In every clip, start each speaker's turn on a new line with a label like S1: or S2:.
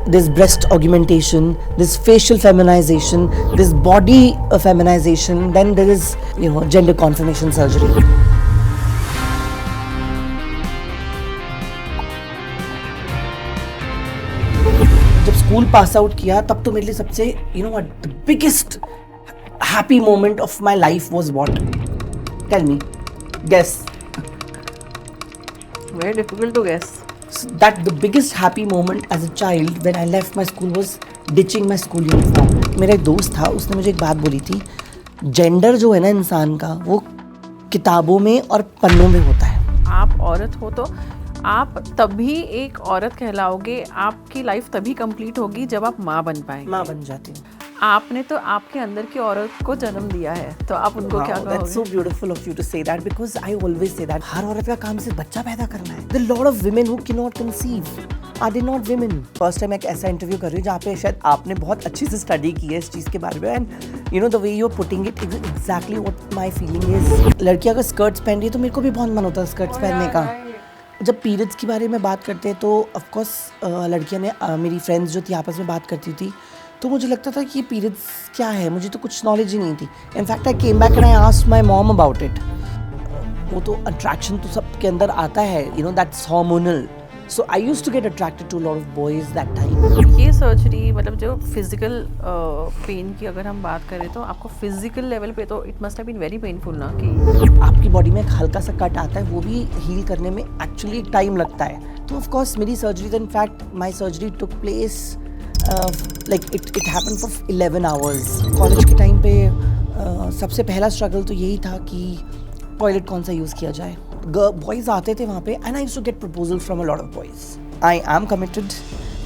S1: this breast augmentation, this facial feminization, this body feminization, then there is, gender confirmation surgery. जब school pass out किया तब तो मेरे लिए सबसे the biggest happy moment of my life was what? Tell me, guess.
S2: Very difficult to guess.
S1: That the biggest happy moment as a child when I left my school was ditching my school uniform. मेरा एक दोस्त था, उसने मुझे एक बात बोली थी, जेंडर जो है ना इंसान का, वो किताबों में और पन्नों में होता है.
S2: आप औरत हो तो आप तभी एक औरत कहलाओगे, आपकी लाइफ तभी कंप्लीट होगी जब आप माँ बन पाएंगे.
S1: माँ बन जाती हूँ.
S2: आपने तो आपके अंदर की औरत को जन्म दिया है, तो आप उनको क्या कहोगे?
S1: That's so beautiful of you to say that because I always say that हर औरत का काम सिर्फ बच्चा पैदा करना है. There are a lot of women who cannot conceive. Are they not women? First time मैं एक ऐसा इंटरव्यू कर रही हूँ जहाँ पे शायद आपने बहुत अच्छी से स्टडी की है इस चीज़ के बारे में, and the way you're putting it is exactly what my feeling is. लड़की अगर स्कर्ट्स पहन रही है तो मेरे को भी बहुत मन होता है स्कर्ट्स पहनने का. जब पीरियड्स के बारे में बात करते हैं तो ऑफ कोर्स लड़कियां ने मेरी फ्रेंड्स जो थी आपस में बात करती थी तो मुझे लगता था कि ये पीरियड्स क्या है, मुझे तो कुछ नॉलेज ही नहीं थी. In fact I came back and I asked my mom about it. वो तो अट्रैक्शन तो सबके अंदर आता है, that's hormonal. So I used to get attracted to a lot of boys that time.
S2: ये सर्जरी मतलब जो फिजिकल पेन की अगर हम बात करें तो आपको फिजिकल लेवल पे तो it must have been very painful ना, कि
S1: आपकी बॉडी में एक हल्का सा कट आता है, वो भी हील करने में एक्चुअली टाइम लगता है. तो ऑफ कोर्स मेरी सर्जरी तो in fact my surgery took place like it happened for 11 hours. College के टाइम पे सबसे पहला स्ट्रगल तो यही था कि टॉयलेट कौन सा यूज़ किया जाए. बॉयज़ आते थे वहाँ पे and I used to get proposals from a lot of boys. I am committed.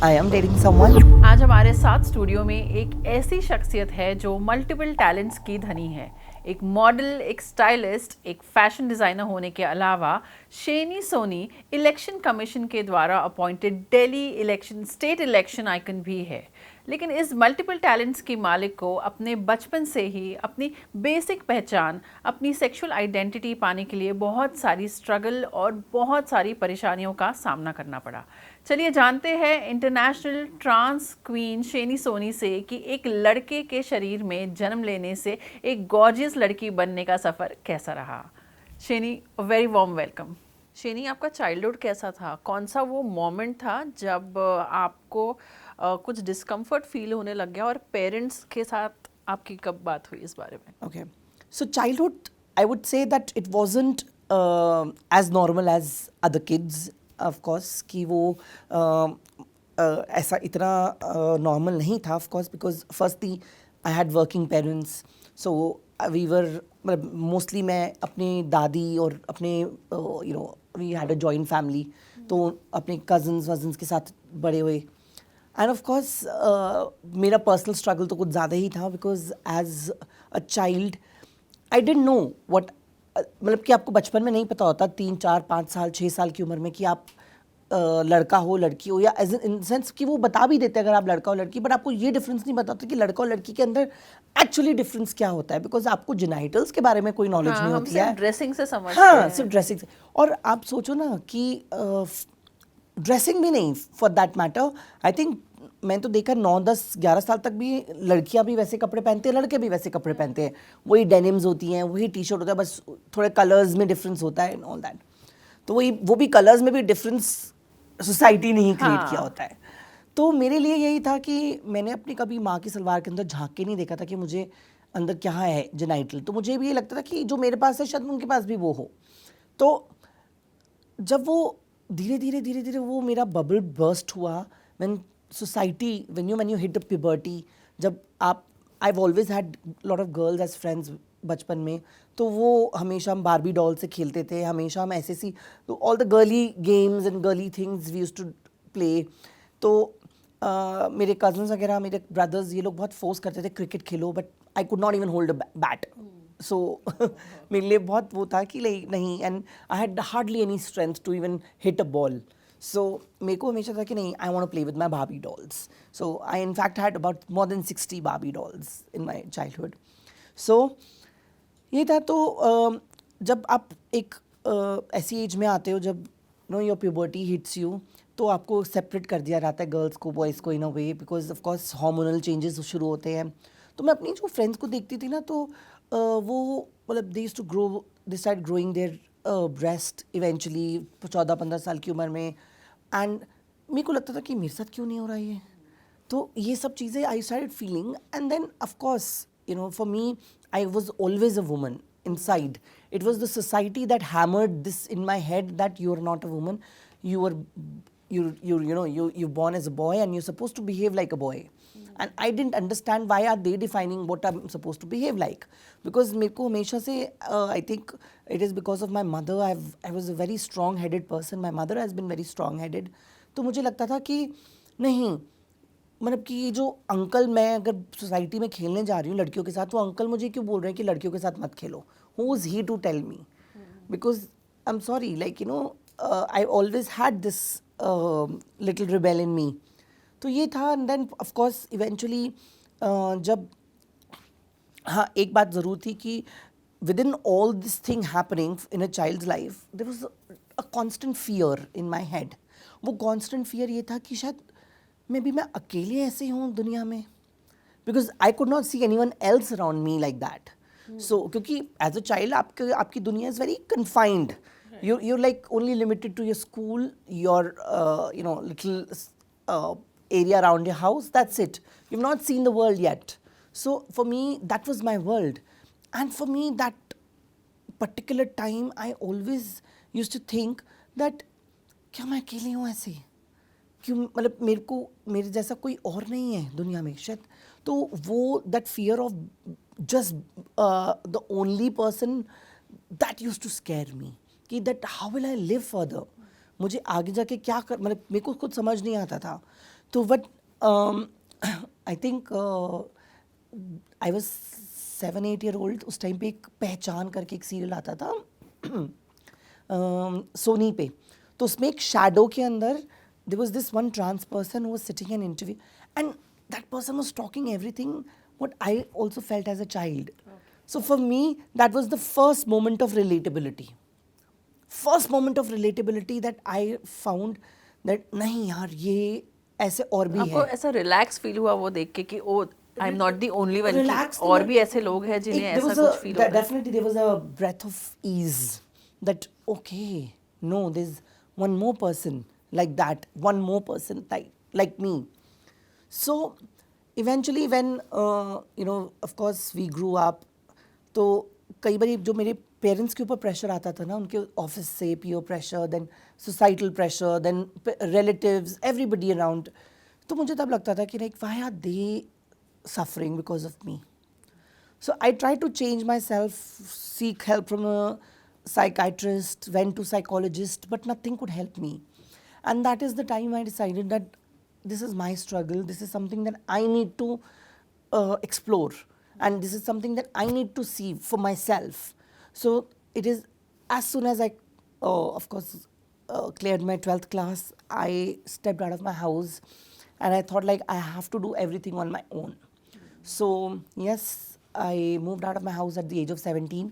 S1: I am dating someone.
S2: आज हमारे साथ स्टूडियो में एक ऐसी शख्सियत है जो मल्टीपल टैलेंट्स की धनी है. एक मॉडल, एक स्टाइलिस्ट, एक फैशन डिज़ाइनर होने के अलावा शेनी सोनी इलेक्शन कमीशन के द्वारा appointed Delhi election state election icon भी है. लेकिन इस मल्टीपल टैलेंट्स की मालिक को अपने बचपन से ही अपनी बेसिक पहचान, अपनी सेक्सुअल आइडेंटिटी पाने के लिए बहुत सारी स्ट्रगल और बहुत सारी परेशानियों का सामना करना पड़ा. चलिए जानते हैं इंटरनेशनल ट्रांस क्वीन शेनी सोनी से कि एक लड़के के शरीर में जन्म लेने से एक गॉर्जियस लड़की बनने का सफ़र कैसा रहा. शेनी, वेरी वार्म वेलकम. शेनी, आपका चाइल्डहुड कैसा था? कौन सा वो मोमेंट था जब आपको कुछ डिस्कम्फर्ट फील होने लग गया, और पेरेंट्स के साथ आपकी कब बात हुई इस बारे में?
S1: Okay. So childhood, I would say that it wasn't as normal as other kids, of course, कि वो ऐसा इतना normal नहीं था, of course, because firstly I had working parents, so we were मतलब mostly मैं अपनी दादी और अपने we had a joint family, तो अपने cousins के साथ बड़े हुए. एंड ऑफ कोर्स मेरा पर्सनल स्ट्रगल तो कुछ ज़्यादा ही था because as a child I didn't know what, मतलब कि आपको बचपन में नहीं पता होता 3, 4, 5 साल 6 साल की उम्र में कि आप लड़का हो लड़की हो, या एज इन सेंस कि वो बता भी देते अगर आप लड़का हो लड़की, बट आपको ये डिफरेंस नहीं पता होता कि लड़का और लड़की के अंदर एक्चुअली डिफरेंस क्या होता है, बिकॉज आपको जेनिटल्स के बारे में कोई नॉलेज नहीं होती है.
S2: ड्रेसिंग से समझते हैं.
S1: हाँ, सिर्फ ड्रेसिंग से. और आप सोचो ना कि ड्रेसिंग भी नहीं, for that matter. I think मैं तो देखा 9, 10, 11 साल तक भी लड़कियां भी वैसे कपड़े पहनते हैं, लड़के भी वैसे कपड़े पहनते हैं. वही डेनिम्स होती हैं, वही टी शर्ट होता है, बस थोड़े कलर्स में डिफरेंस होता है एंड ऑल दैट. तो वो भी कलर्स में भी डिफरेंस सोसाइटी ने ही क्रिएट किया होता है. तो मेरे लिए यही था कि मैंने अपनी कभी माँ की सलवार के अंदर झांक के नहीं देखा था कि मुझे अंदर क्या है जेनाइटल. तो मुझे भी ये लगता था कि जो मेरे पास है शायद उनके पास भी वो हो. तो जब वो धीरे धीरे वो मेरा बबल बर्स्ट हुआ, when society, when you hit the puberty, जब आप, I've always had lot of girls as friends बचपन में, तो वो हमेशा हम बारबी डॉल से खेलते थे, हमेशा हम ऐसे सी, तो all the girly games and girly things we used to play. तो मेरे कजन्स वगैरह, मेरे ब्रदर्स, ये लोग बहुत फोर्स करते थे क्रिकेट खेलो, but I could not even hold a bat. So मेरे लिए बहुत वो था कि नहीं, and I had hardly any strength to even hit a ball. So मेरे को हमेशा था कि नहीं, I want to play with my Barbie dolls. So I in fact had about more than 60 Barbie dolls in my childhood. So ये था. तो जब आप एक ऐसी एज में आते हो जब योर प्यूबर्टी हिट्स यू, तो आपको सेपरेट कर दिया जाता है गर्ल्स को बॉयज़ को in a way, because of course hormonal changes शुरू होते हैं. तो मैं अपनी जो फ्रेंड्स को देखती थी ना, तो वो मतलब they used to grow, they start growing their breast eventually 14-15 साल की उम्र में. एंड मेरे को लगता था कि मेरे साथ क्यों नहीं हो रहा ये. तो ये सब चीज़ें I started feeling. And then of course you know for me I was always a woman inside. It was the society that hammered this in my head that you are not a woman. You're born as a boy and you're supposed to behave like a boy. And I didn't understand why are they defining what I'm supposed to behave like. Because मेरे को हमेशा से I think it is because of my mother. I was a very strong-headed person. My mother has been very strong-headed. तो मुझे लगता था कि नहीं, मतलब कि ये जो अंकल, मैं अगर सोसाइटी में खेलने जा रही हूँ लड़कियों के साथ, तो अंकल मुझे क्यों बोल रहे हैं कि लड़कियों के साथ मत खेलो. Who is he to tell me? Because I am sorry, like you know I always had this little rebel in me. तो ये था. And then of course eventually जब, हाँ एक बात ज़रूर थी कि within all this thing happening in a child's life there was a constant fear in my head. वो कॉन्स्टेंट फियर ये था कि शायद मे बी मैं अकेले ऐसे हूँ दुनिया में, because I could not see anyone else around me like that. So क्योंकि एज अ चाइल्ड आपकी दुनिया is very confined. you're like only limited to your school, your little area around your house. That's it. You've not seen the world yet. So for me, that was my world. And for me, that particular time, I always used to think that क्या मैं अकेली हूँ ऐसे? क्यों, मतलब मेरे को मेरे जैसा कोई और नहीं है दुनिया में शायद. तो वो that fear of just the only person that used to scare me, कि that how will I live further. मुझे आगे जाके क्या कर, मतलब मेरे को खुद समझ नहीं आता था. तो but I think I was 7-8 year old. उस टाइम पे एक पहचान करके एक सीरियल आता था सोनी पे. तो उसमें एक शैडो के अंदर there was this one trans person who was sitting in an interview, and that person was talking everything what I also felt as a child. So for me, that was the first moment of relatability. First moment of relatability that I found that नहीं यार ये ऐसे और भी है.
S2: आपको ऐसा relax feel हुआ वो देख के कि oh I am not the only one, और भी ऐसे लोग हैं जिन्हें ऐसा कुछ फील होता है?
S1: Definitely there was a breath of ease that okay, no, there's one more person like that, one more person like me. So eventually when of course we grew up, तो कई बार जो मेरे पेरेंट्स के ऊपर pressure आता था ना, उनके ऑफिस से peer pressure, then societal pressure, then relatives, everybody around, तो मुझे तब लगता था कि like why are they suffering because of me. So I tried to change myself, seek help from a psychiatrist, went to psychologist, but nothing could help me. And that is the time I decided that this is my struggle, this is something that I need to explore, and this is something that I need to see for myself. So it is as soon as I, of course, cleared my 12th class, I stepped out of my house and I thought like I have to do everything on my own. So yes, I moved out of my house at the age of 17.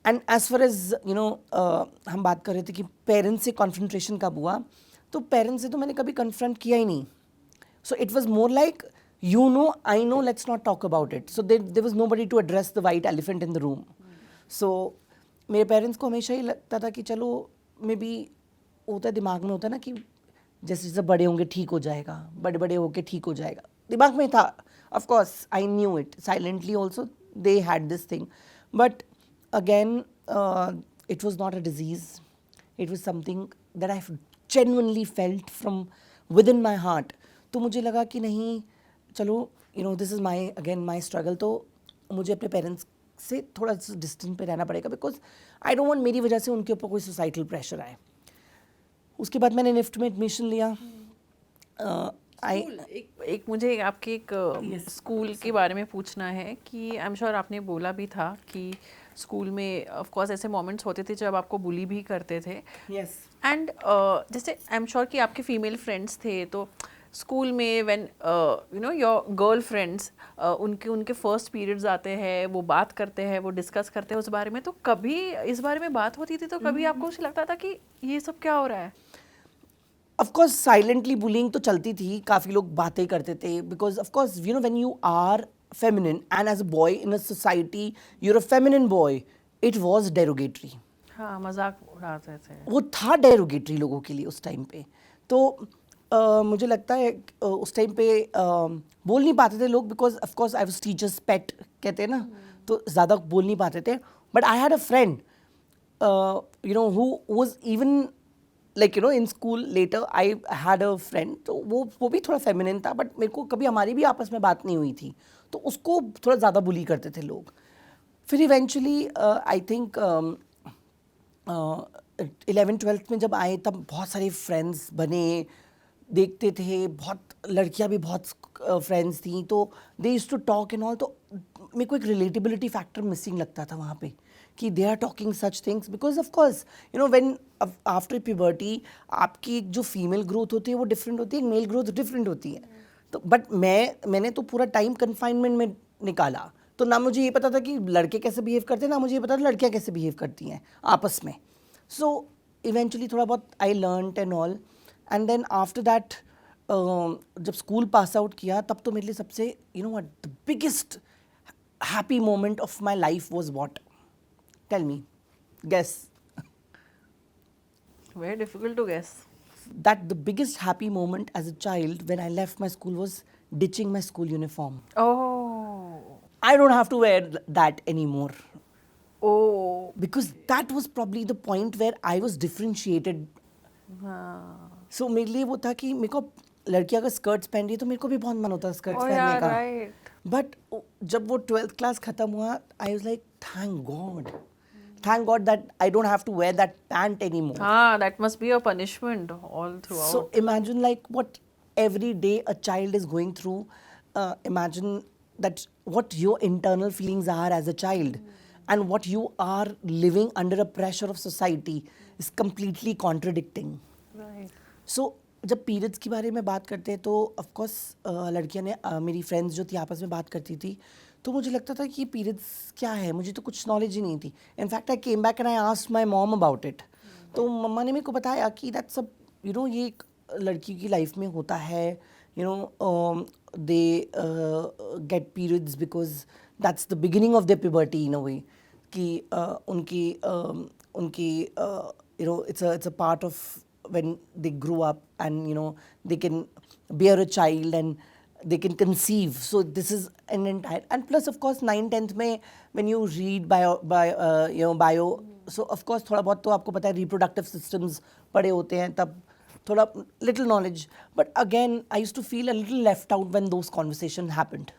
S1: And as far as हम बात कर रहे थे कि parents से कॉन्फ्रंट्रेशन कब हुआ, तो पेरेंट्स से तो मैंने कभी कन्फ्रंट किया ही नहीं. So it was more like you know I know, let's not talk about it. So there was nobody to address the white elephant in the room. So मेरे पेरेंट्स को हमेशा ही लगता था कि चलो मे बी होता है दिमाग में, होता है ना कि जैसे जैसे बड़े होंगे ठीक हो जाएगा, बड़े बड़े होके ठीक हो जाएगा, दिमाग में था. Of course I knew it silently also, they had this thing. But again it was not a disease. It was something that I genuinely felt from within my heart. तो मुझे लगा कि नहीं, चलो this is my struggle. तो मुझे अपने parents से थोड़ा डिस्टेंस पे रहना पड़ेगा, बिकॉज आई डोंट वांट मेरी वजह से उनके ऊपर कोई सोसाइटल प्रेशर आए. उसके बाद मैंने निफ्ट में एडमिशन लिया.
S2: एक मुझे आपके एक स्कूल के बारे में पूछना है कि आई एम श्योर आपने बोला भी था कि स्कूल में ऑफ कोर्स ऐसे मोमेंट्स होते थे जब आपको बुली भी करते थे.
S1: यस.
S2: एंड जैसे आई एम श्योर कि आपके फीमेल फ्रेंड्स थे, तो स्कूल में व्हेन योर गर्ल फ्रेंड्स उनके फर्स्ट पीरियड्स आते हैं, वो बात करते हैं, वो डिस्कस करते हैं उस बारे में, तो कभी इस बारे में बात होती थी? तो कभी आपको लगता था कि ये सब क्या हो रहा है?
S1: ऑफ कोर्स साइलेंटली बुलिंग तो चलती थी, काफ़ी लोग बातें करते थे because of course you know when you are feminine and as a boy in a society you are a feminine boy, it was derogatory.
S2: हाँ, मजाक उड़ाते थे।
S1: वो था डेरोगेटरी लोगों के लिए उस टाइम पे। तो मुझे लगता है उस टाइम पे बोल नहीं पाते थे लोग because of course I was teachers pet कहते हैं ना, तो ज़्यादा बोल नहीं पाते थे। But I had a friend you know who was even like you know in school later I had a friend, तो वो भी थोड़ा फेमिनिन था, बट मेरे को कभी हमारी भी आपस में बात नहीं हुई थी, तो उसको थोड़ा ज़्यादा बुली करते थे लोग। फिर इवेंचुअली आई थिंक 11th-12th में जब आए तब बहुत सारे फ्रेंड्स बने, देखते थे, बहुत लड़कियां भी बहुत फ्रेंड्स थी, तो they used to talk and all. तो मेरे को एक रिलेटेबिलिटी फैक्टर मिसिंग लगता था वहाँ पे कि they are talking such things because of course you know when after puberty आपकी जो फीमेल ग्रोथ होती है वो डिफरेंट होती है, मेल ग्रोथ डिफरेंट होती है। तो बट मैंने तो पूरा टाइम कन्फाइनमेंट में निकाला, तो ना मुझे ये पता था कि लड़के कैसे बिहेव करते हैं, ना मुझे ये पता था लड़कियाँ कैसे बिहेव करती हैं आपस में। सो इवेंचुअली थोड़ा बहुत I learned and all, and then after that जब स्कूल पास आउट किया तब तो मेरे लिए सबसे you know what the biggest happy moment of my life was what? Tell me, guess.
S2: Very difficult to guess.
S1: That the biggest happy moment as a child when I left my school was ditching my school uniform.
S2: Oh.
S1: I don't have to wear that anymore.
S2: Oh.
S1: Because that was probably the point where I was differentiated.
S2: हाँ.
S1: So मेरे लिए वो था कि मेरे को लड़कियां अगर स्कर्ट्स पहन रही है तो मेरे को भी बहुत मन होता है स्कर्ट्स
S2: Oh
S1: पहनने
S2: yeah,
S1: का।
S2: right.
S1: बट जब वो 12th क्लास खत्म हुआ I was like thank God that I don't have to wear that pant anymore.
S2: हाँ, that must be a punishment all throughout.
S1: So imagine like what every day a child is going through. Imagine that what your internal feelings are as a child and what you are living under a pressure of society is completely contradicting.
S2: Right.
S1: So जब periods के बारे में बात करते हैं तो of course लड़कियां ने मेरी फ्रेंड्स जो थी आपस में बात करती थी, तो मुझे लगता था कि पीरियड्स क्या है, मुझे तो कुछ नॉलेज ही नहीं थी। In fact I came back and I asked my mom about it, तो मम्मा ने मेरे को बताया कि दैट्स सब यू नो ये एक लड़की की लाइफ में होता है, you know they get periods because that's the beginning of their puberty in a way, कि उनकी you know it's a part of when they grow up and you know they can bear a child and they can conceive. So this is an entire, and plus of course 9th-10th में when you read bio, so of course थोड़ा बहुत तो आपको पता है reproductive systems पढ़े होते हैं, तब थोड़ा little knowledge, but again I used to feel a little left out when those conversation happened,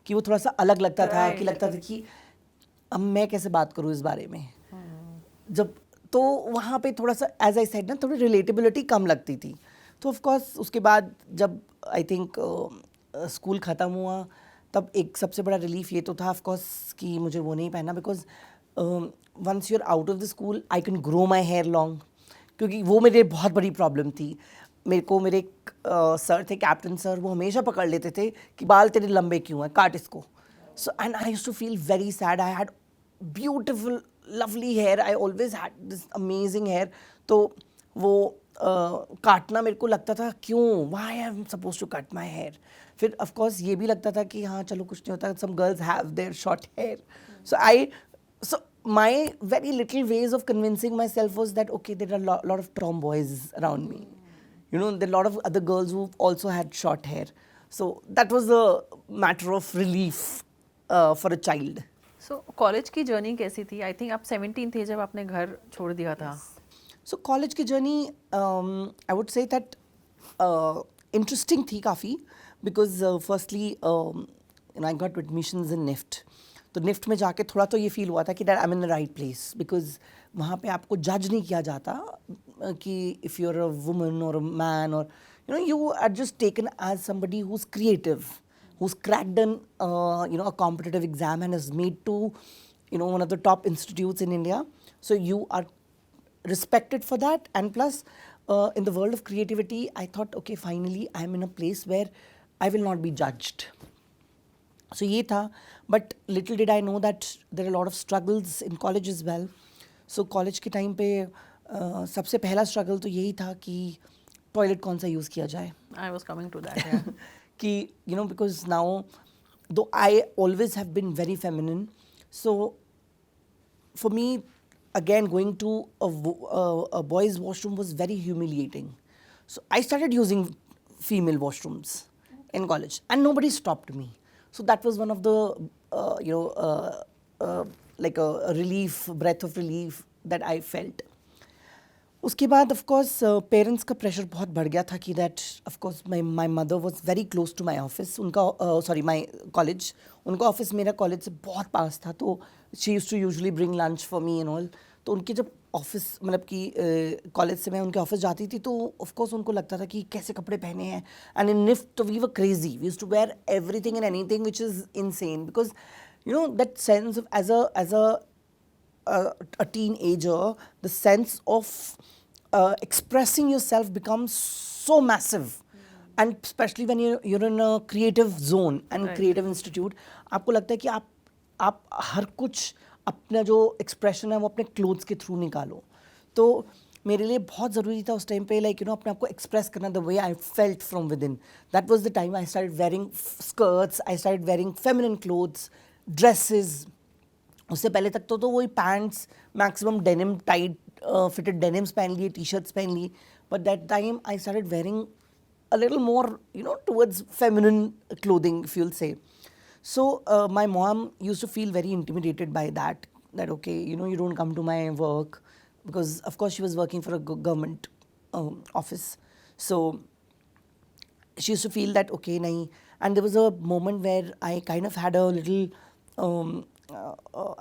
S1: कि वो थोड़ा सा अलग लगता था, कि लगता था कि अब मैं कैसे बात करूँ इस बारे में। जब तो वहाँ पे थोड़ा सा एज आई सेड ना थोड़ी रिलेटेबिलिटी कम लगती थी। तो ऑफ कोर्स उसके बाद जब आई थिंक स्कूल ख़त्म हुआ तब एक सबसे बड़ा रिलीफ ये तो था ऑफ कोर्स कि मुझे वो नहीं पहनना, because once you are out of the school I can grow my hair long, क्योंकि वो मेरे बहुत बड़ी प्रॉब्लम थी। मेरे एक सर थे कैप्टन सर, वो हमेशा पकड़ लेते थे कि बाल तेरे लंबे क्यों हैं, काट इसको। So and I used to feel very sad. I had beautiful lovely hair, I always had this amazing hair, तो वो काटना मेरे को लगता था क्यों, why I'm supposed to cut my hair। फिर of course ये भी लगता था कि हाँ चलो कुछ नहीं होता, some girls have their short hair, so my very little ways of convincing myself was that okay there are lot of tomboys around me, you know there are a lot of other girls who also had short hair, so that was a matter of relief for a child।
S2: So college की journey कैसी थी? I think आप 17 थे जब आपने घर छोड़ दिया था।
S1: सो कॉलेज की journey I would say that interesting थी काफ़ी, because firstly I got admissions in NIFT. तो निफ्ट में जाके थोड़ा तो ये फील हुआ था कि that I am in the right place, because वहाँ पे आपको जज नहीं किया जाता कि if you are a woman और अ मैन, और you are just taken as somebody who's creative, who's cracked a competitive exam and has made to one of the top institutes in India. So you are respected for that, and plus in the world of creativity I thought okay finally I'm in a place where I will not be judged. So ये था, but little did I know that there are a lot of struggles in college as well. So college के time पे सबसे पहला struggle तो यही था कि टॉयलेट कौन सा यूज़ किया जाए.
S2: I was coming to that. Yeah.
S1: कि you know, because now, though I always have been very feminine, so for me, again, going to a boys' washroom was very humiliating. So I started using female washrooms in college, and nobody stopped me. So that was one of the, like a relief, breath of relief that I felt. उसके बाद of course parents का pressure बहुत बढ़ गया था कि that of course my mother was very close to my office. उनका sorry my college, उनका ऑफिस मेरा कॉलेज से बहुत पास था, तो she used to usually bring lunch for me and all. तो उनके जब ऑफिस मतलब कि कॉलेज से मैं उनके ऑफिस जाती थी तो ऑफ कोर्स उनको लगता था कि कैसे कपड़े पहने हैं. And in NIFT we were crazy, we used to wear everything and anything which is insane, because you know that sense of age a teenager, the sense of expressing yourself becomes so massive, and especially when you're in a creative zone and
S2: Right.
S1: creative institute, आपको लगता है कि आप हर कुछ अपना जो expression है वो अपने क्लोथ्स के थ्रू निकालो. तो मेरे लिए बहुत ज़रूरी था उस टाइम पे, लाइक यू नो, अपने आप को एक्सप्रेस करना the way I felt from within. That was the time I started wearing skirts, I started wearing feminine clothes, dresses. उससे पहले तक तो वही pants, maximum denim, tight fitted denims पहन लिए, टी शर्ट्स पहन ली. But that time I started wearing a little more, you know, towards feminine clothing, if you'll say. So my mom used to feel very intimidated by that okay, you know, you don't come to my work, because of course she was working for a government office. So she used to feel that okay, nahi. And there was a moment where I kind of had a little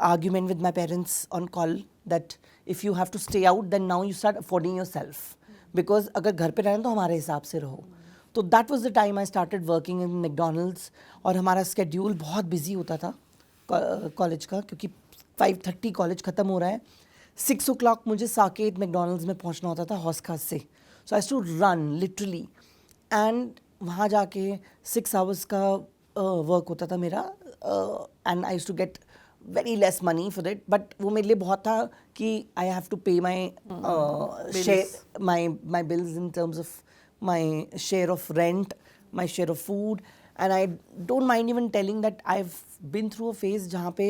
S1: argument with my parents on call, that if you have to stay out, then now you start affording yourself, because अगर घर पे रहना तो हमारे हिसाब से रहो. तो that was the time I started working in McDonald's. और हमारा स्केड्यूल बहुत बिजी होता था कॉलेज का, क्योंकि 5:30 कॉलेज ख़त्म हो रहा है, 6 o'clock मुझे साकेत मैकडोनल्ड्स में पहुंचना होता था हौस खास से. So I to run literally, and वहाँ जाके 6 hours का वर्क होता था मेरा, and I to get very less money for it, but वो मेरे लिए बहुत था कि I have to pay my share, my bills in terms of my share of rent, my share of food, and I don't mind even telling that I've been through a phase जहाँ पे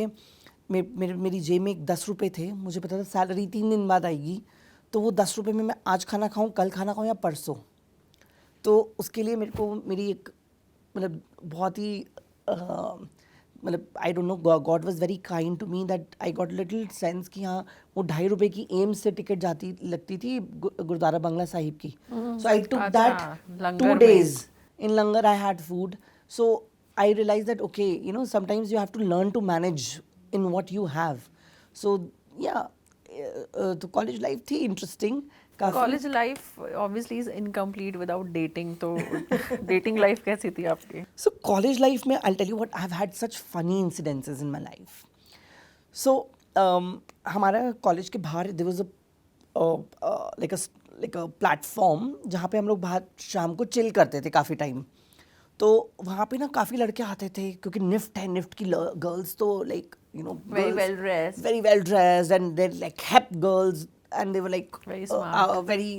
S1: मेरी जेब में 10 रुपये थे. मुझे पता था सैलरी 3 दिन बाद आएगी, तो वो 10 रुपये में मैं आज खाना खाऊँ, कल खाना खाऊँ या परसों. तो उसके लिए मेरे को मेरी एक मतलब बहुत ही मतलब I don't know, God was very kind to me that I got little sense कि हाँ, वो 2.5 रुपये की एम्स से टिकट जाती लगती थी गुरुद्वारा बंगला साहिब की. सो आई took that 2 days in langar. I had food, so I realized that okay, you know, sometimes you have to learn to manage in what you have. So yeah, तो कॉलेज लाइफ थी interesting.
S2: College life obviously is incomplete without dating, तो dating life कैसी थी आपकी?
S1: So college life में I'll tell you what, I've had such funny incidences in my life. So हमारा college के बाहर there was like a platform जहाँ पे हम लोग बाहर शाम को चिल करते थे काफ़ी टाइम. तो वहाँ पे ना काफ़ी लड़के आते थे, क्योंकि निफ्ट है, निफ्ट की गर्ल्स तो like you no
S2: Very well dressed.
S1: very well dressed, and they're like hep girls, and they were like
S2: Very smart.
S1: very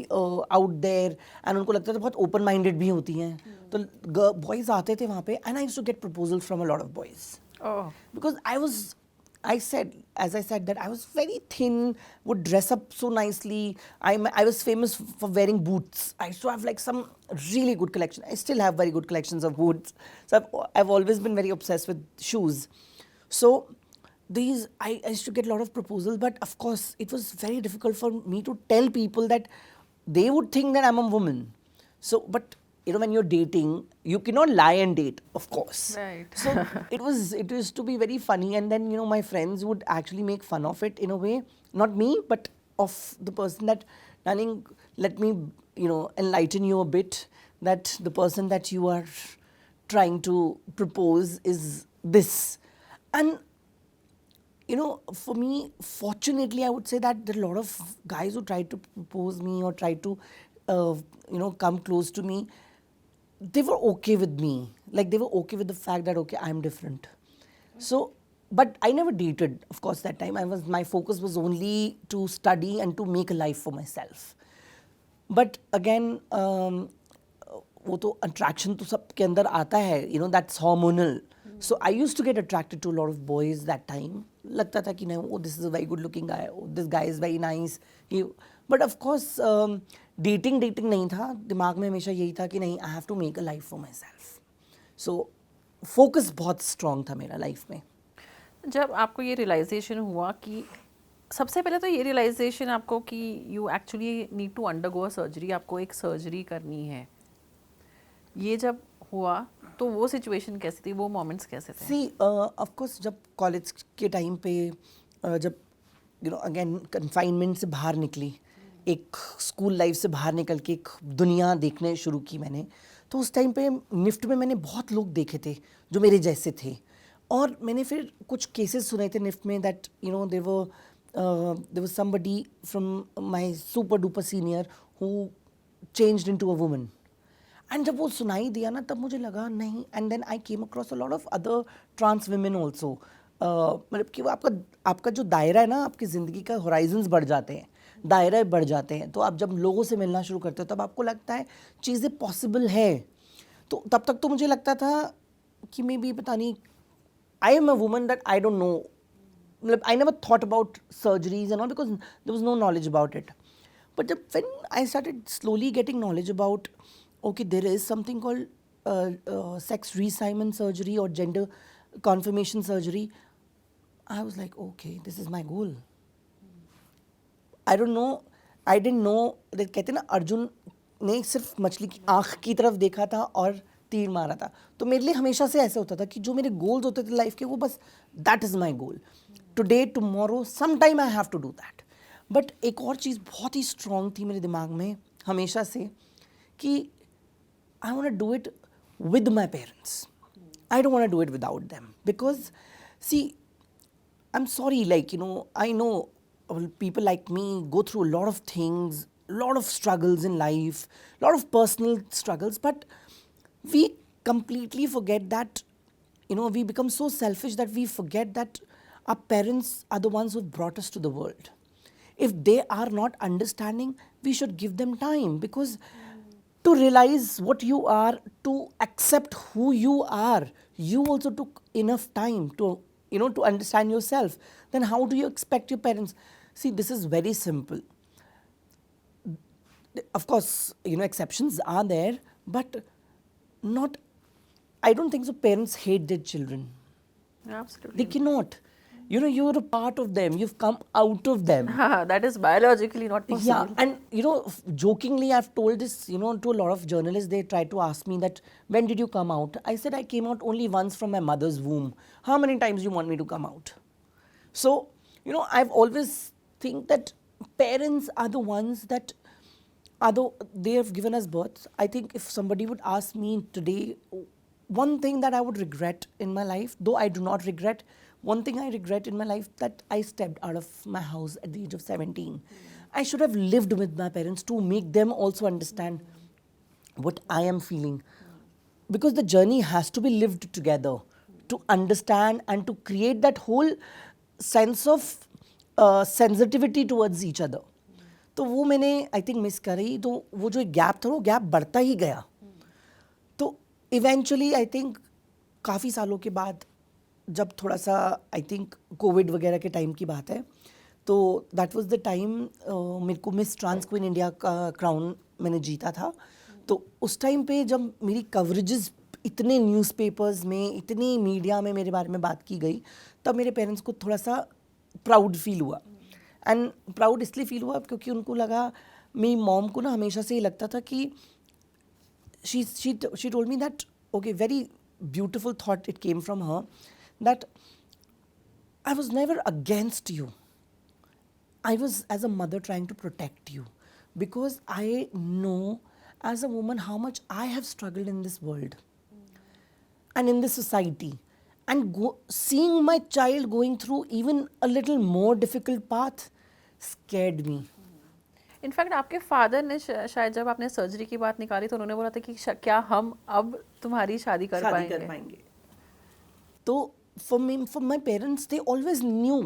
S1: out there, and उनको लगता था बहुत open minded भी होती हैं. तो boys आते थे वहाँ पे, and I used to get proposals from a lot of boys,
S2: Oh,
S1: because as I said that I was very thin, would dress up so nicely. I was famous for wearing boots. I used to have like some really good collection. I still have very good collections of boots. So I've always been very obsessed with shoes. So I used to get a lot of proposals, but of course it was very difficult for me to tell people that they would think that I'm a woman. So, but you know, when you're dating, you cannot lie and date, of course.
S2: Right.
S1: So it used to be very funny, and then you know, my friends would actually make fun of it in a way, not me, but of the person that, darling, let me, you know, enlighten you a bit, that the person that you are trying to propose is this. And you know, for me, fortunately, I would say that there are a lot of guys who tried to propose me or tried to, you know, come close to me. They were okay with me. Like, they were okay with the fact that, okay, I'm different. So, but I never dated, of course, that time. My focus was only to study and to make a life for myself. But again वो तो attraction तो सबके अंदर आता है, you know, that's hormonal. So I used to get attracted to lot of boys that time. लगता था कि नहीं, oh this is a very good looking guy, this guy is very nice. But of course dating नहीं था. दिमाग में हमेशा यही था कि नहीं, I have to make a life for myself. So focus बहुत स्ट्रांग था मेरा लाइफ में.
S2: जब आपको ये रियलाइजेशन हुआ कि सबसे पहले तो ये रियलाइजेशन आपको कि you actually need to undergo a surgery, आपको एक सर्जरी करनी है, ये जब हुआ तो वो सिचुएशन कैसी थी, वो मोमेंट्स कैसे थे?
S1: सी ऑफ कोर्स जब कॉलेज के टाइम पे जब यू नो अगेन कन्फाइनमेंट से बाहर निकली, एक स्कूल लाइफ से बाहर निकल के एक दुनिया देखने शुरू की मैंने, तो उस टाइम पे निफ्ट में मैंने बहुत लोग देखे थे जो मेरे जैसे थे. और मैंने फिर कुछ केसेस सुने थे निफ्ट में that you know there was somebody from my super duper senior who changed into a woman. And जब वो सुनाई दिया ना, तब मुझे लगा नहीं. And then I came across a lot of other trans women also. मतलब कि वो आपका जो दायरा है ना, आपकी ज़िंदगी का होराइजन्स बढ़ जाते हैं, दायरे बढ़ जाते हैं. तो आप जब लोगों से मिलना शुरू करते हो तब आपको लगता है चीज़ें पॉसिबल है. तो तब तक तो मुझे लगता था कि मे बी पता नहीं, I am a woman that I don't know. मतलब I never thought about surgeries and all because there was no knowledge about it. But when I started slowly getting knowledge about, okay, there is something called sex reassignment surgery or gender confirmation surgery, I was like, okay, this is my goal. I don't know, I didn't know that कहते हैं ना, अर्जुन ने सिर्फ मछली की आँख की तरफ देखा था और तीर मारा था. तो मेरे लिए हमेशा से ऐसे होता था कि जो मेरे गोल्स होते थे लाइफ के, वो बस that is my goal. Today tomorrow some time I have to do that. But एक और चीज़ बहुत ही स्ट्रॉन्ग थी मेरे दिमाग में हमेशा से कि I want to do it with my parents. I don't want to do it without them because see I'm sorry, like, you know, I know people like me go through a lot of things, lot of struggles in life, lot of personal struggles, but we completely forget that, you know, we become so selfish that we forget that our parents are the ones who brought us to the world. If they are not understanding, we should give them time, because to realize what you are, to accept who you are, you also took enough time to, you know, to understand yourself. Then how do you expect your parents? See, this is very simple. Of course, you know, exceptions are there, but not, I don't think so parents hate their children.
S2: Absolutely.
S1: They cannot. You know, you're a part of them, you've come out of them.
S2: That is biologically not possible.
S1: Yeah, and you know, jokingly, I've told this, you know, to a lot of journalists. They tried to ask me that, when did you come out? I said, I came out only once from my mother's womb. How many times you want me to come out? So, you know, I've always think that parents are the ones that they have given us birth. I think if somebody would ask me today, one thing that I would regret in my life, though I do not regret, one thing I regret in my life, that I stepped out of my house at the age of 17. I should have lived with my parents to make them also understand what I am feeling. Because the journey has to be lived together to understand and to create that whole sense of sensitivity towards each other. तो वो मैंने I think miss करी. तो वो जो gap था, वो gap बढ़ता ही गया. तो इवेंचुअली आई थिंक काफ़ी सालों के बाद, जब थोड़ा सा आई थिंक कोविड वगैरह के टाइम की बात है, तो दैट वाज द टाइम मेरे को मिस ट्रांस क्वीन इंडिया का क्राउन मैंने जीता था. तो उस टाइम पे जब मेरी कवरेजेस इतने न्यूज़पेपर्स में, इतनी मीडिया में मेरे बारे में बात की गई, तब मेरे पेरेंट्स को थोड़ा सा प्राउड फील हुआ. एंड प्राउड इसलिए फील हुआ क्योंकि उनको लगा, मेरी मॉम को ना हमेशा से ये लगता था कि she told me that, okay, very beautiful thought it came from her, that I was never against you. I was, as a mother, trying to protect you, because I know as a woman how much I have struggled in this world and in this society, and seeing my child going through even a little more difficult path scared me.
S2: In fact आपके father ने शायद जब आपने surgery की बात निकाली तो उन्होंने बोला था कि क्या हम अब तुम्हारी शादी कर पाएंगे.
S1: तो for my parents, they always knew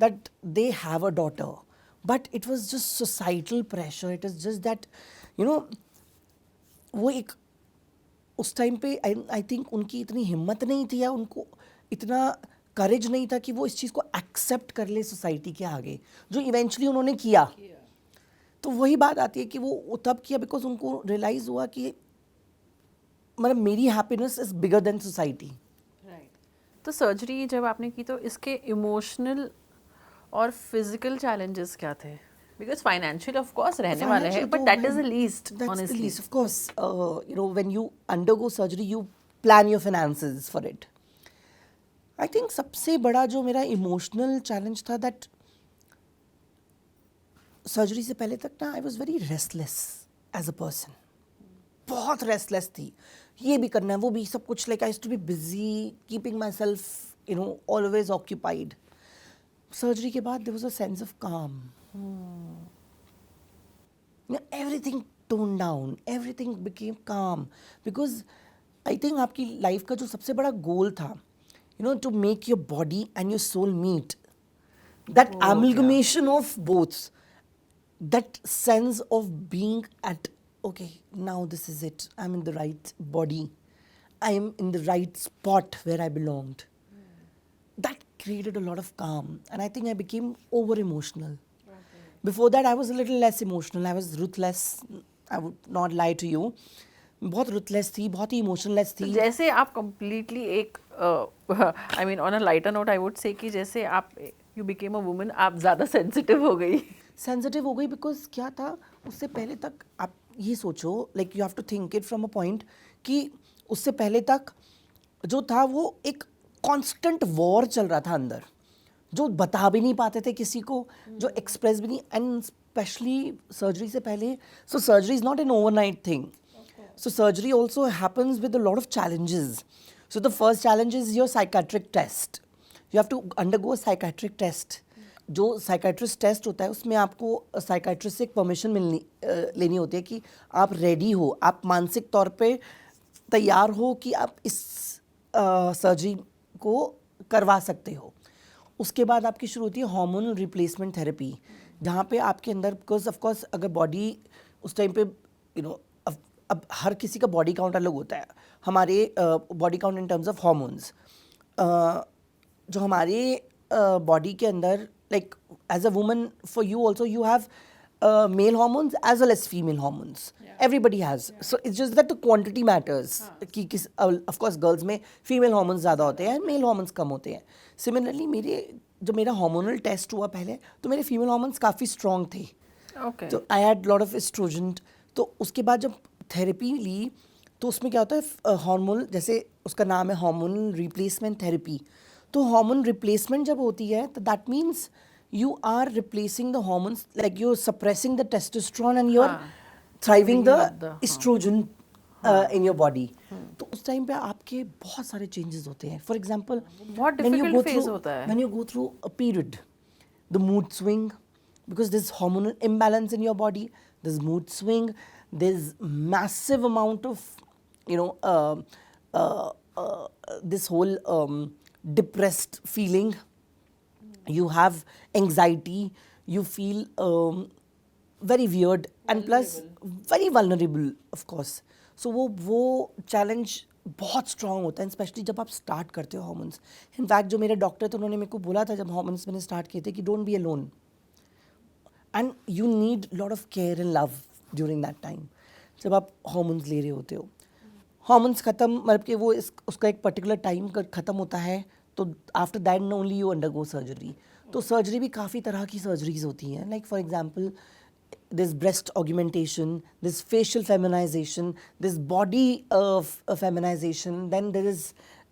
S1: that they have a daughter, but it was just societal pressure. It is just that you know वो एक उस टाइम पे आई थिंक उनकी इतनी हिम्मत नहीं थी या उनको इतना करेज नहीं था कि वो इस चीज़ को एक्सेप्ट कर ले सोसाइटी के आगे, जो इवेंचुअली उन्होंने किया। तो वही बात आती है कि वो तब किया बिकॉज उनको रियलाइज़ हुआ कि मतलब मेरी happiness is bigger than society.
S2: तो सर्जरी जब आपने की तो इसके इमोशनल और फिजिकल चैलेंजेस क्या थे? बिकॉज फाइनेंशियल ऑफ कोर्स रहने वाले हैं, but that is the least honestly.
S1: Of course, when you undergo surgery, you plan your finances for it. I think सबसे बड़ा जो मेरा इमोशनल चैलेंज था दैट सर्जरी से पहले तक ना I was very restless as a person. बहुत रेस्टलेस थी, ये भी करना है वो भी, सब कुछ like I used to be busy keeping myself always occupied. Surgery के बाद there was a sense of calm. Everything toned down, everything became calm because I think आपकी लाइफ का जो सबसे बड़ा गोल था, to make your body and your soul meet, that amalgamation of both, that sense of being at, okay, now this is it, I'm in the right body, I am in the right spot where I belonged. That created a lot of calm, and I think I became over emotional. Before that, I was a little less emotional. I was ruthless. I would not lie to you. बहुत ruthless थी, बहुत ही emotionless थी.
S2: जैसे आप completely एक I mean on a lighter note I would say कि जैसे आप you became a woman, आप ज़्यादा sensitive हो गई.
S1: Sensitive हो गई because क्या था, उससे पहले तक आप ये सोचो, like you have to think it from a point कि उससे पहले तक जो था वो एक constant war चल रहा था अंदर, जो बता भी नहीं पाते थे किसी को, जो एक्सप्रेस भी नहीं, एंड स्पेशली सर्जरी से पहले. So surgery is not an overnight thing. So surgery also happens with a lot of challenges. So the first challenge is your psychiatric test. You have to undergo psychiatric test. जो psychiatrist test होता है उसमें आपको psychiatrist से एक permission लेनी होती है कि आप रेडी हो, आप मानसिक तौर पे तैयार हो कि आप इस सर्जरी को करवा सकते हो. उसके बाद आपकी शुरू होती है हार्मोनल रिप्लेसमेंट थेरेपी, जहाँ पे आपके अंदर, बिकॉज ऑफ कोर्स अगर बॉडी उस टाइम पे अब हर किसी का बॉडी काउंट अलग होता है. हमारे body count in terms of hormones, जो हमारे बॉडी के अंदर, like as a woman, for you also you have male hormones as well as female hormones. Everybody has. So it's just that the quantity matters. कि किस, of course girls में female hormones ज़्यादा होते हैं, male hormones कम होते हैं. Similarly मेरा hormonal test हुआ पहले, तो मेरे female hormones काफ़ी strong थे.
S2: Okay.
S1: तो I had lot of estrogen. तो उसके बाद जब थेरेपी ली तो उसमें क्या होता है, हार्मोन, जैसे उसका नाम है हार्मोनल रिप्लेसमेंट थेरेपी. तो हार्मोन रिप्लेसमेंट जब होती है तो that means you are replacing the hormones, like you're suppressing the testosterone and you're thriving the estrogen in your body. तो उस टाइम पे आपके बहुत सारे changes होते हैं. For example,
S2: बहुत difficult phase होता है.
S1: when you go through a period, the mood swing, because there's hormonal imbalance in your body, there's mood swing, there's massive amount of this whole depressed feeling. You have anxiety, you feel very weird and plus very vulnerable of course. So वो challenge बहुत strong होता है, specially जब आप start करते हो hormones. In fact जो मेरे डॉक्टर थे उन्होंने मेरे को बोला था जब हार्मोन्स मैंने स्टार्ट किए थे कि don't be alone and you need lot of care and love during that time. जब आप हार्मोन्स ले रहे होते हो, हार्मोन्स ख़त्म, मतलब कि वो उसका एक पर्टिकुलर टाइम ख़त्म होता है, तो after that only you undergo surgery. तो सर्जरी भी काफ़ी तरह की सर्जरीज होती हैं, like for example this breast augmentation, this facial feminisation, this body feminisation, then there is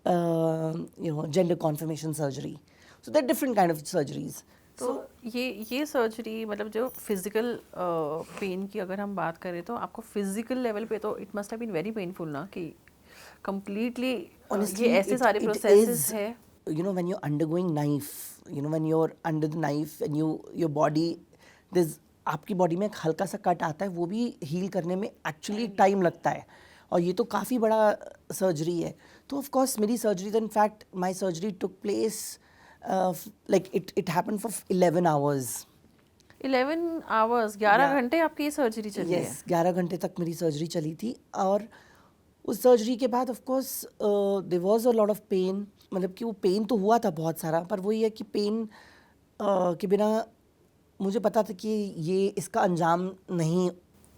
S1: gender confirmation surgery. So there different kind of surgeries.
S2: तो ये surgery, मतलब जो फिजिकल पेन की अगर हम बात करें तो आपको फिजिकल लेवल पे तो it must have been very painful ना, कि कंप्लीटली ये ऐसे सारे प्रोसेसेस है.
S1: When you're undergoing knife, when you're under the knife and your body, there's आपकी बॉडी में एक हल्का सा कट आता है, वो भी हील करने में एक्चुअली टाइम लगता है, और ये तो काफ़ी बड़ा सर्जरी है. तो ऑफ कोर्स मेरी surgery, in fact my surgery took place, like it happened for 11 hours.
S2: 11 hours 11
S1: Yeah.
S2: घंटे आपकी ये सर्जरी चली है।
S1: यस 11 घंटे तक मेरी सर्जरी चली थी और उस सर्जरी के बाद of course there was a lot of pain, मतलब कि वो पेन तो हुआ था बहुत सारा, पर वही है कि पेन के बिना मुझे पता था कि ये इसका अंजाम नहीं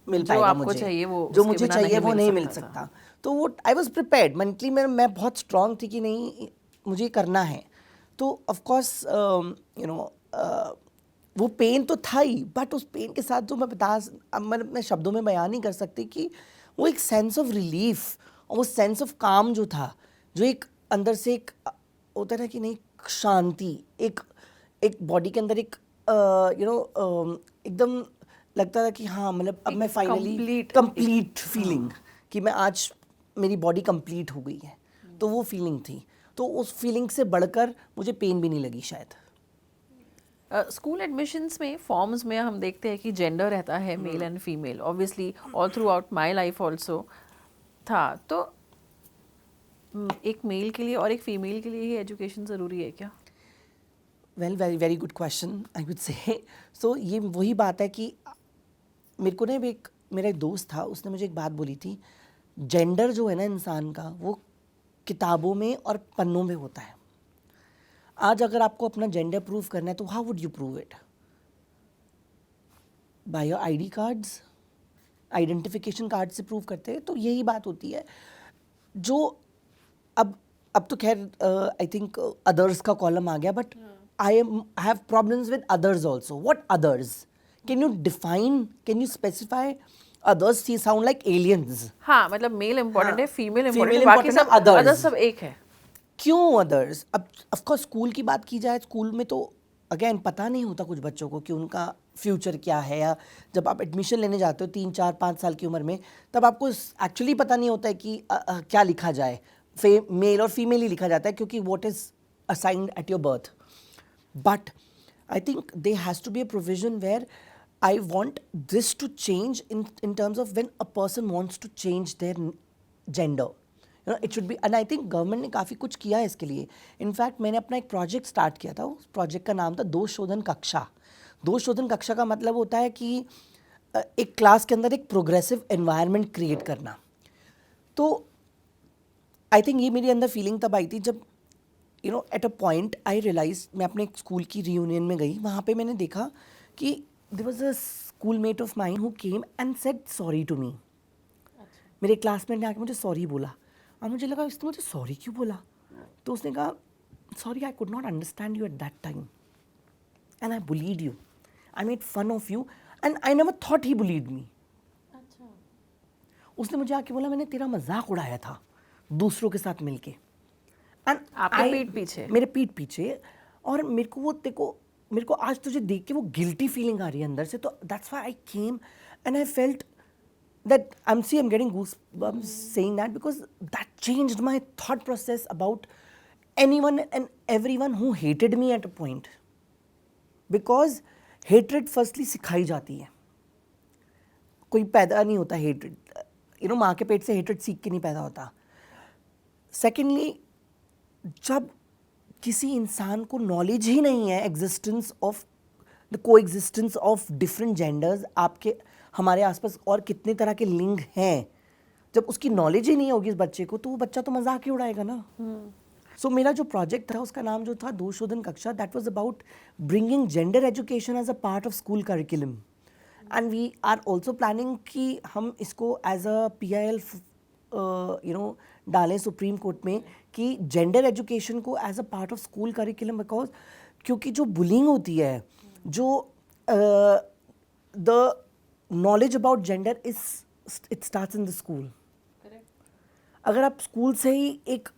S1: मिल
S2: जो
S1: पाएगा
S2: आपको
S1: मुझे,
S2: चाहिए वो
S1: जो
S2: उसके
S1: मुझे
S2: बिना
S1: चाहिए
S2: नहीं
S1: वो
S2: मिल
S1: नहीं मिल
S2: सकता था।
S1: सकता। तो वो आई वाज प्रिपेयर्ड मेंटली, मैं बहुत स्ट्रांग थी कि नहीं मुझे करना है। तो ऑफ कोर्स यू नो वो पेन तो था ही, बट उस पेन के साथ जो अब मैं शब्दों में बयान नहीं कर सकती कि वो एक सेंस ऑफ रिलीफ और वो सेंस ऑफ काम जो था, जो एक अंदर से एक होता है ना कि नहीं शांति, एक एक बॉडी के अंदर एक एकदम लगता था कि हाँ मतलब अब
S2: एक
S1: मैं फाइनली कंप्लीट फीलिंग कि मैं आज मेरी बॉडी कंप्लीट हो गई है, तो वो फीलिंग थी। तो उस फीलिंग से बढ़कर मुझे पेन भी नहीं लगी शायद।
S2: स्कूल एडमिशन्स में फॉर्म्स में हम देखते हैं कि जेंडर रहता है male and female, obviously all through out my life also था। तो एक मेल के लिए और एक फीमेल के लिए ही एजुकेशन ज़रूरी है क्या?
S1: Well very very good question I would say. So ये वही बात है कि मेरे को ना मेरा एक दोस्त था, उसने मुझे एक बात बोली थी, जेंडर जो है ना इंसान का वो किताबों में और पन्नों में होता है। आज अगर आपको अपना जेंडर प्रूव करना है तो how would you prove it? By your ID cards, identification card से प्रूव करते हैं। तो यही बात होती है जो अब तो खैर आई थिंक अदर्स का कॉलम आ गया, but I have problems with others also. What others? Can you define, can you specify? Others see sound like aliens.
S2: हाँ, मतलब मेल इम्पोर्टेंट है, फीमेल इम्पोर्टेंट है,
S1: Female
S2: बाकी
S1: important
S2: सब
S1: है, others।
S2: अदर्स सब एक है।
S1: क्यों अदर्स? अब ऑफ कोर्स स्कूल की बात की जाए, स्कूल में तो अगेन पता नहीं होता कुछ बच्चों को कि उनका फ्यूचर क्या है, या जब आप एडमिशन लेने जाते हो 3 4 5 साल की उम्र में, तब आपको एक्चुअली पता नहीं होता है कि क्या लिखा जाए। मेल और फीमेल ही लिखा जाता है क्योंकि what is assigned at your birth. But I think there has to be a provision where I want this to change in terms of when a person wants to change their gender. It should be, and I think government ने काफ़ी कुछ किया है इसके लिए। In fact मैंने अपना एक प्रोजेक्ट स्टार्ट किया था, उस प्रोजेक्ट का नाम था दोष शोधन कक्षा। दोष शोधन कक्षा का मतलब होता है कि एक क्लास के अंदर एक प्रोग्रेसिव एनवायरनमेंट क्रिएट करना। तो आई थिंक ये मेरे अंदर फीलिंग तब आई थी जब at a point I realise, मैं अपने स्कूल की रियूनियन में गई, वहाँ पे मैंने देखा कि there was a schoolmate of mine who came and said sorry to me. मेरे क्लासमेट ने आके मुझे सॉरी बोला और मुझे लगा इसने मुझे सॉरी क्यों बोला। तो उसने कहा sorry I could not understand you at that time and I bullied you, I made fun of you and I never thought he bullied me. उसने मुझे आके बोला मैंने तेरा मजाक उड़ाया था दूसरों के साथ मिलके, एंड
S2: आपके पीठ पीछे?
S1: मेरे पीठ पीछे। और मेरे को आज तुझे देख के वो गिल्टी फीलिंग आ रही है अंदर से। तो that's why I came and I felt that I'm getting goosebumps saying that, because that changed my thought process about anyone and everyone who hated me at a point. Because hatred firstly सिखाई जाती है, कोई पैदा नहीं होता hatred, माँ के पेट से hatred सीख के नहीं पैदा होता। Secondly, जब किसी इंसान को नॉलेज ही नहीं है एग्जिस्टेंस ऑफ द को एग्जिस्टेंस ऑफ डिफरेंट जेंडर्स, आपके हमारे आसपास और कितने तरह के लिंग हैं, जब उसकी नॉलेज ही नहीं होगी इस बच्चे को, तो वो बच्चा तो मजाक ही उड़ाएगा ना। सो मेरा जो प्रोजेक्ट था उसका नाम जो था दोष शोधन कक्षा, that was about bringing gender education as a part of school curriculum. And we are also planning कि हम इसको एज अ PIL डालें सुप्रीम कोर्ट में कि जेंडर एजुकेशन को as a part of school curriculum, because क्योंकि जो bullying होती है, जो the knowledge about gender it starts in the school. अगर आप स्कूल से ही एक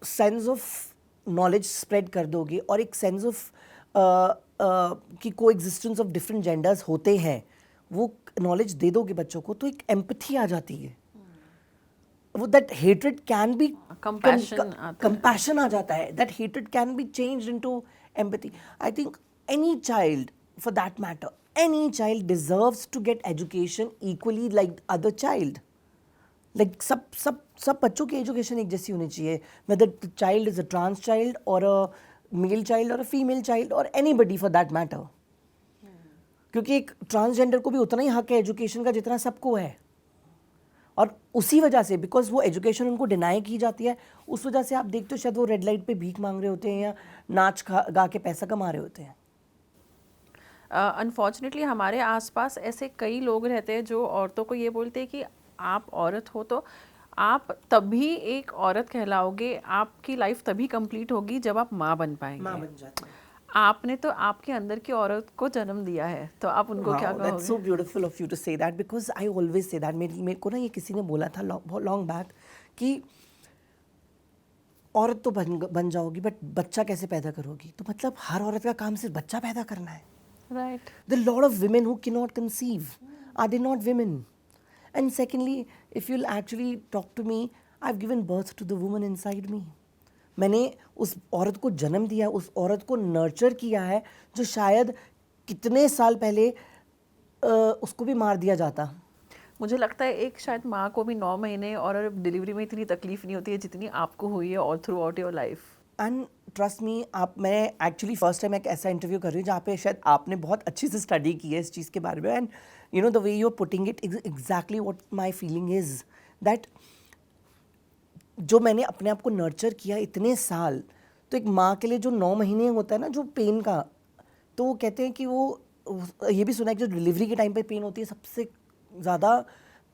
S1: सेंस ऑफ नॉलेज स्प्रेड कर दोगे और एक सेंस ऑफ कि को एग्जिस्टेंस ऑफ डिफरेंट जेंडर्स होते हैं, वो नॉलेज दे दोगे बच्चों को, तो एक एम्पथी आ जाती है, वो that hatred can be compassion आ जाता है, that hatred can be changed into empathy. I think any child for that matter, any child deserves to get education equally like other child. Like सब बच्चों की education एक जैसी होनी चाहिए, whether the child is a trans child or a male child or a female child or anybody for that matter. क्योंकि एक transgender को भी उतना ही हक है एजुकेशन का जितना सबको है, और उसी वजह से बिकॉज वो एजुकेशन उनको डिनाई की जाती है, उस वजह से आप देखते हो शायद वो रेड लाइट पे भीख मांग रहे होते हैं या नाच गा के पैसा कमा रहे होते हैं।
S2: अनफॉर्चुनेटली हमारे आसपास ऐसे कई लोग रहते हैं जो औरतों को ये बोलते हैं कि आप औरत हो तो आप तभी एक औरत कहलाओगे, आपकी लाइफ तभी कंप्लीट होगी जब आप माँ बन पाएंगे।
S1: माँ बन जाती है।
S2: आपने तो आपके अंदर की औरत को जन्म दिया है, तो आप उनको क्या कहोगे?
S1: That's so beautiful of you to say that because I always say that। मेरे को ना ये किसी ने बोला था बहुत लॉन्ग बैक कि औरत तो बन जाओगी बट बच्चा कैसे पैदा करोगी? तो मतलब हर औरत का काम सिर्फ बच्चा पैदा करना है।
S2: Right.
S1: There are a lot of women who cannot conceive. Are they not women? And secondly, if you'll actually talk to me, I've given birth to the woman inside me. मैंने उस औरत को जन्म दिया, उस औरत को नर्चर किया है जो शायद कितने साल पहले उसको भी मार दिया जाता।
S2: मुझे लगता है एक शायद माँ को भी 9 महीने और डिलीवरी में इतनी तकलीफ नहीं होती है जितनी आपको हुई है all through out your life.
S1: And trust me, मैं एक्चुअली फर्स्ट टाइम एक ऐसा इंटरव्यू कर रही हूँ जहाँ पे शायद आपने बहुत अच्छे से स्टडी की है इस चीज़ के बारे में, and you know the way you are putting it exactly what my feeling is that जो मैंने अपने आप को नर्चर किया इतने साल, तो एक माँ के लिए जो 9 महीने होता है ना जो पेन का, तो वो कहते हैं कि वो ये भी सुना है कि जो डिलीवरी के टाइम पे पेन होती है सबसे ज़्यादा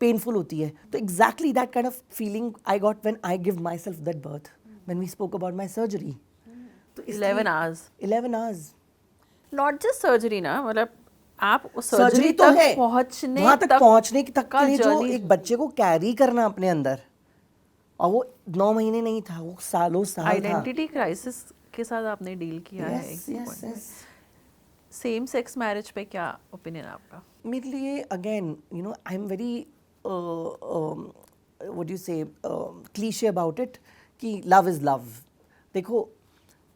S1: पेनफुल होती है। तो exactly that kind of feeling I got when I give myself that birth, when we spoke about my surgery. तो
S2: 11 hours नॉट जस्ट सर्जरी ना, मतलब आप उस सर्जरी
S1: तो
S2: तक
S1: है,
S2: पहुंचने
S1: वहाँ तक पहुँचने तक
S2: का
S1: के लिए जो
S2: journey-
S1: एक बच्चे को कैरी करना अपने अंदर, और वो 9 महीने नहीं था, वो सालों साल था।
S2: आइडेंटिटी क्राइसिस के साथ आपने डील किया है।
S1: yes.
S2: सेम सेक्स मैरिज पे क्या ओपिनियन आपका?
S1: मेरे लिए again you know I am very what you से क्लीशे अबाउट इट कि लव इज़ लव। देखो,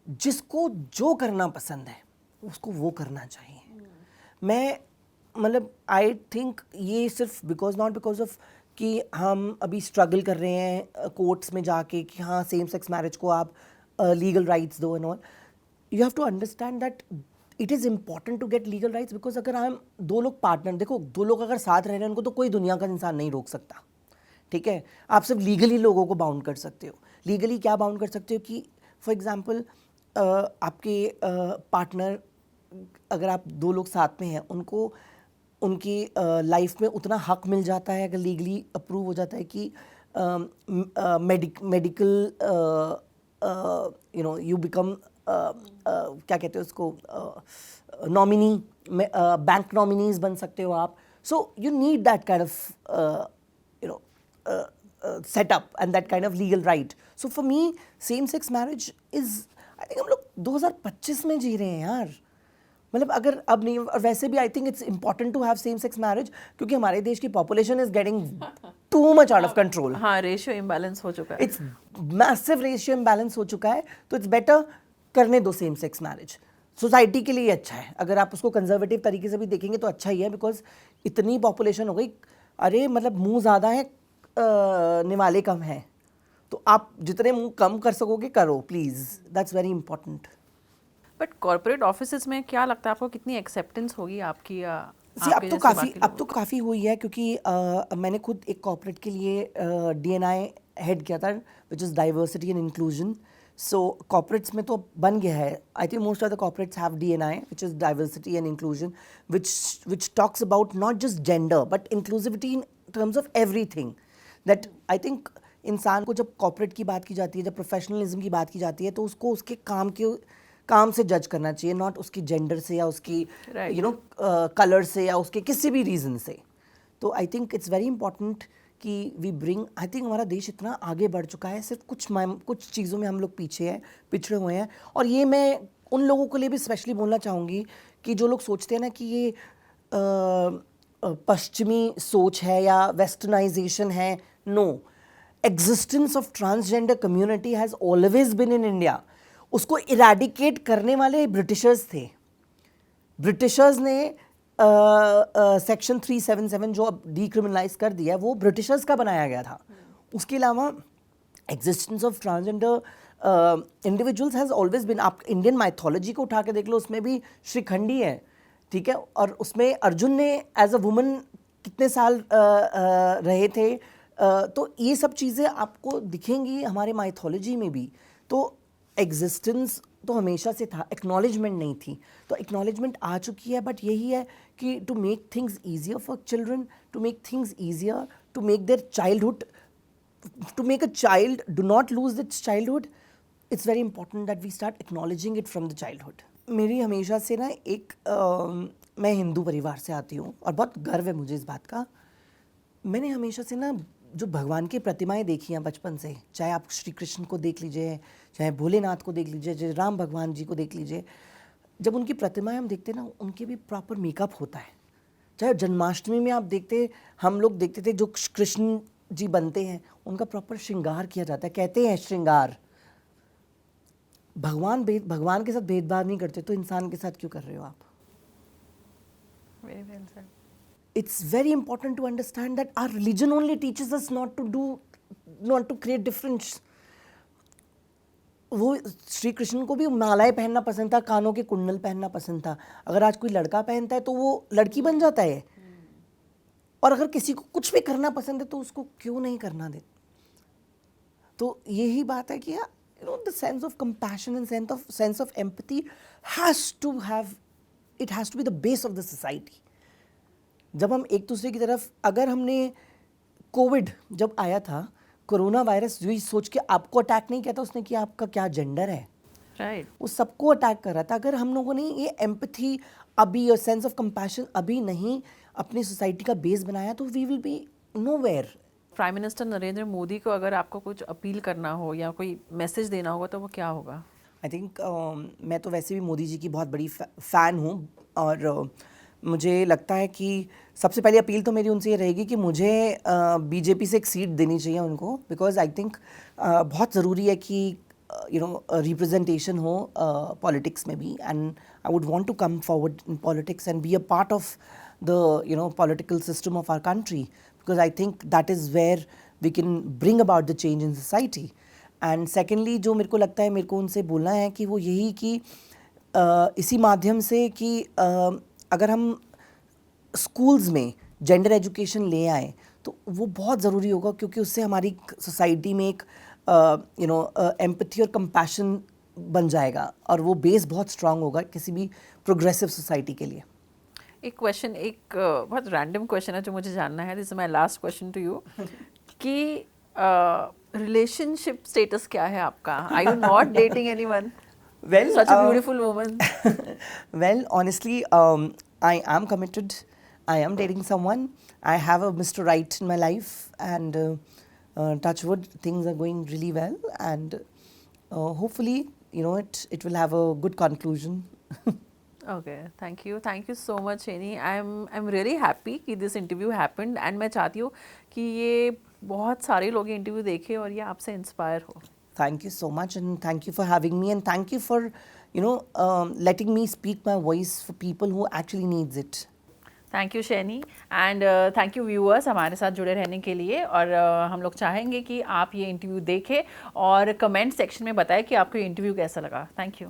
S1: जिसको जो करना पसंद है उसको वो करना चाहिए। मैं मतलब आई थिंक ये सिर्फ नॉट बिकॉज ऑफ कि हम अभी स्ट्रगल कर रहे हैं कोर्ट्स में जाके कि हाँ सेम सेक्स मैरिज को आप लीगल राइट्स दो and all. You have to understand that it is important to get legal rights, because अगर हम दो लोग पार्टनर, देखो 2 लोग अगर साथ रह रहे हैं उनको तो कोई दुनिया का इंसान नहीं रोक सकता, ठीक है? आप सिर्फ लीगली लोगों को बाउंड कर सकते हो। लीगली क्या बाउंड कर सकते हो कि फॉर एग्जांपल आपके पार्टनर, अगर आप 2 लोग साथ में हैं, उनको उनकी लाइफ में उतना हक मिल जाता है अगर लीगली अप्रूव हो जाता है कि medical you know you become क्या कहते हैं उसको, नॉमिनी, बैंक नॉमिनीज बन सकते हो आप। So you need that kind of you know setup and that kind of legal right. So for me, same-sex marriage is, I think हम लोग 2025 में जी रहे हैं यार। मतलब अगर अब नहीं, और वैसे भी I think it's important to have same sex marriage क्योंकि हमारे देश की population is getting too much out of control.
S2: हाँ, रेशियो इम्बैलेंस हो चुका है।
S1: इट्स मैसिव रेशियो इम्बैलेंस हो चुका है, तो इट्स बेटर करने दो सेम सेक्स मैरिज। सोसाइटी के लिए अच्छा है, अगर आप उसको कंजर्वेटिव तरीके से भी देखेंगे तो अच्छा ही है, बिकॉज इतनी पॉपुलेशन हो गई, अरे मतलब मुंह ज़्यादा है निवाले कम है, तो आप जितने मुंह कम कर सकोगे करो please, that's very important.
S2: But corporate offices में क्या लगता है आपको कितनी एक्सेप्टेंस होगी आपकी या
S1: अब तो काफ़ी हुई है, क्योंकि मैंने खुद एक कॉर्पोरेट के लिए DNI हेड किया था, which is diversity and inclusion. So corporates में तो बन गया है, I think most of the corporates have DNI which is diversity and inclusion, which talks about not just gender but inclusivity in terms of everything. That I think इंसान को जब corporate की बात की जाती है, जब प्रोफेशनलिज्म की बात की जाती है, तो उसको उसके काम से जज करना चाहिए, नॉट उसकी जेंडर से या उसकी यू नो कलर से या उसके किसी भी रीज़न से। तो आई थिंक इट्स वेरी इंपॉर्टेंट कि वी ब्रिंग, आई थिंक हमारा देश इतना आगे बढ़ चुका है, सिर्फ कुछ चीज़ों में हम लोग पिछड़े हुए हैं। और ये मैं उन लोगों के लिए भी स्पेशली बोलना चाहूँगी कि जो लोग सोचते हैं ना कि ये पश्चिमी सोच है या वेस्टर्नाइजेशन है, no, existence of transgender community has always been in India. उसको इरेडिकेट करने वाले ब्रिटिशर्स थे। ब्रिटिशर्स ने सेक्शन 377 जो अब डीक्रिमिनलाइज कर दिया है, वो ब्रिटिशर्स का बनाया गया था। उसके अलावा existence of transgender individuals has always बिन। आप इंडियन माइथोलॉजी को उठा के देख लो, उसमें भी श्रीखंडी है, ठीक है, और उसमें अर्जुन ने एज अ वुमन कितने साल रहे थे, तो ये सब चीज़ें आपको दिखेंगी हमारे माइथोलॉजी में भी। तो एग्जिस्टेंस तो हमेशा से था, एक्नॉलेजमेंट नहीं थी, तो एक्नॉलेजमेंट आ चुकी है। बट यही है कि to make things easier for children, to make things easier, to make their childhood, to make a child do not lose its childhood, it's very important that we start acknowledging it from the childhood. मेरी हमेशा से ना एक मैं हिंदू परिवार से आती हूँ और बहुत गर्व है मुझे इस बात का। मैंने हमेशा से ना जो भगवान की प्रतिमाएं देखी हैं बचपन से, चाहे आप श्री कृष्ण को देख लीजिए, चाहे भोलेनाथ को देख लीजिए, चाहे राम भगवान जी को देख लीजिए, जब उनकी प्रतिमाएं हम देखते ना, उनके भी प्रॉपर मेकअप होता है। चाहे जन्माष्टमी में आप देखते, हम लोग देखते थे जो कृष्ण जी बनते हैं, उनका प्रॉपर श्रृंगार किया जाता है, कहते हैं श्रृंगार। भगवान के साथ भेदभाव नहीं करते, तो इंसान के साथ क्यों कर रहे हो आप?
S2: Very well said.
S1: It's very important to understand that our religion only teaches us not to create difference. वो श्री कृष्ण को भी मालाएं पहनना पसंद था, कानों के कुंडल पहनना पसंद था। अगर आज कोई लड़का पहनता है तो वो लड़की बन जाता है, और अगर किसी को कुछ भी करना पसंद है तो उसको क्यों नहीं करना दे। तो यही बात है कि the sense of compassion and sense of empathy has to be the base of the society. जब हम एक दूसरे की तरफ, अगर हमने कोविड जब आया था, कोरोना वायरस यही सोच के आपको अटैक नहीं किया था उसने कि आपका क्या जेंडर है,
S2: राइट,
S1: वो सबको अटैक कर रहा था। अगर हम लोगों ने ये एम्पैथी अभी और सेंस ऑफ कंपैशन अभी नहीं अपनी सोसाइटी का बेस बनाया, तो we will be nowhere.
S2: Prime minister Narendra Modi को अगर आपको कुछ अपील करना हो या कोई मैसेज देना होगा तो वो क्या होगा?
S1: आई थिंक मैं तो वैसे भी मोदी जी की बहुत बड़ी फ़ैन हूँ, और मुझे लगता है कि सबसे पहली अपील तो मेरी उनसे ये रहेगी कि मुझे बीजेपी से एक सीट देनी चाहिए उनको, बिकॉज आई थिंक बहुत ज़रूरी है कि रिप्रेजेंटेशन हो पॉलिटिक्स में भी, and I would want to come forward in politics and be a part of the political system of our country, because I think that is where we can bring about the change in society. And secondly जो मेरे को लगता है मेरे को उनसे बोलना है कि वो यही कि इसी माध्यम से कि अगर हम स्कूल्स में जेंडर एजुकेशन ले आए तो वो बहुत ज़रूरी होगा, क्योंकि उससे हमारी सोसाइटी में एक एम्पैथी और कंपैशन बन जाएगा, और वो बेस बहुत स्ट्रांग होगा किसी भी प्रोग्रेसिव सोसाइटी के लिए।
S2: एक क्वेश्चन, एक बहुत रैंडम क्वेश्चन है जो मुझे जानना है, this is my last question to you, कि रिलेशनशिप स्टेटस क्या है आपका? Are you not dating anyone?
S1: Well,
S2: such a beautiful woman.
S1: Well, honestly, I am committed. I am dating someone. I have a Mr. Right in my life, and touch wood, things are going really well, and hopefully, it will have a good conclusion.
S2: Okay, thank you so much, Sheni. I'm really happy कि this interview happened, and मैं चाहती हूँ कि ये बहुत सारे लोग ये इंटरव्यू देखें और ये आपसे इंस्पायर हो।
S1: Thank you so much, and thank you for having me, and thank you for letting me speak my voice for people who actually needs it.
S2: Thank you Saini, and thank you viewers हमारे साथ जुड़े रहने के लिए, और हम लोग चाहेंगे कि आप ये इंटरव्यू देखें और कमेंट सेक्शन में बताएं कि आपको ये इंटरव्यू कैसा लगा। Thank you.